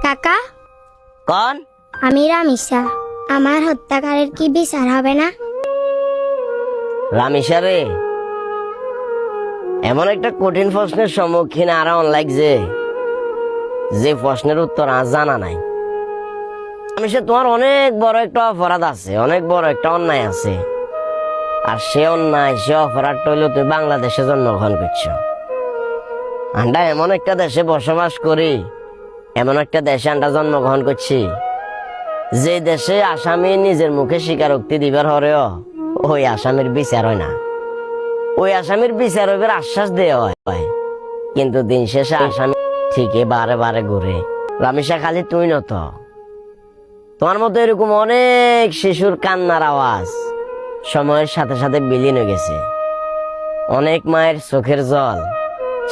কাকা, কোন? আমি রামিসা। আমার হত্যাকারীর কি বিচার হবে না? রামিসা রে, এমন একটা কঠিন প্রশ্নের সম্মুখীন আর লাগছে যে প্রশ্নের উত্তর আজ জানা নাই। রামিসা, তোমার অনেক বড় একটা অপরাধ আছে, অনেক বড় একটা অন্যায় আছে। আর সে অন্যায়, সে অপরাধটা হইলো তুমি বাংলাদেশে জন্মগ্রহণ করছো। আমরা এমন একটা দেশে বসবাস করি, এমন একটা দেশে আমরা জন্মগ্রহণ করছি যে দেশে আসামি নিজের মুখে স্বীকারোক্তি দিবার হরেও ওই আসামির বিচার হয় না। ওই আসামির বিচার হইবার আশ্বাস দেওয়া হয়, কিন্তু দিন শেষে আসামি ঠিকই বারে বারে ঘুরে। রামিসা, খালি তুই নত, তোমার মতো এরকম অনেক শিশুর কান্নার আওয়াজ সময়ের সাথে সাথে বিলীন হয়ে গেছে। অনেক মায়ের চোখের জল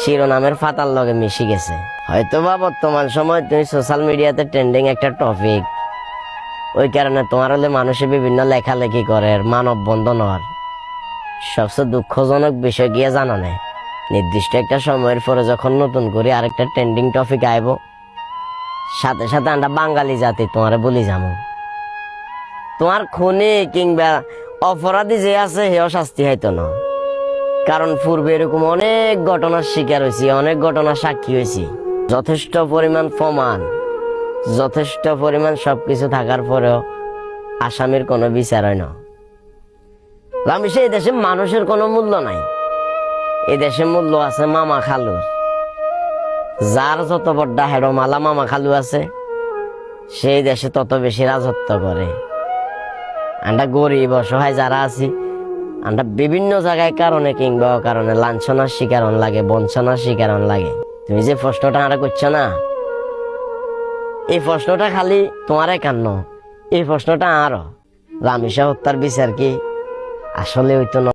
শিরোনামের পাতার লগে মিশে গেছে। হয়তোবা বর্তমান সময় তুমি সোশ্যাল মিডিয়াতে ট্রেন্ডিং একটা টপিক, ওই কারণে তোমার হলে মানুষে বিভিন্ন লেখালেখি করে, মানববন্ধন হওয়ার। সবচেয়ে দুঃখজনক বিষয় গিয়ে জানা নেই, নির্দিষ্ট একটা সময়ের পরে যখন নতুন করে আরেকটা ট্রেন্ডিং টপিক আইব, সাথে সাথে আমরা বাঙালি জাতি তোমারে বলি যাবো। তোমার খুনি কিংবা অপরাধী যে আছে হেও শাস্তি হয়তো না, কারণ পূর্বে এরকম অনেক ঘটনার শিকার হয়েছি, অনেক ঘটনার সাক্ষী হয়েছি। যথেষ্ট পরিমাণ প্রমাণ, যথেষ্ট পরিমাণ সবকিছু থাকার পরেও আসামির কোনো বিচার হয় না। রামিসা, এই দেশে মানুষের কোনো মূল্য নাই, এই দেশে মূল্য আছে মামা খালুর। যার যত বড় হেডমালা মামা খালু আছে, সেই দেশে তত বেশি রাজত্ব করে। আমরা গরিব অসহায় যারা আছি, আমরা বিভিন্ন জায়গায় কারণে কিংবা কারণে লাঞ্ছনার শিকার লাগে, বঞ্চনার শিকার লাগে। তুমি যে প্রশ্নটা আমরা করছো না, এই প্রশ্নটা খালি তোমারে কান্ন, এই প্রশ্নটা আরো রামিসা হত্যার বিচার কি আসলে হইতো না?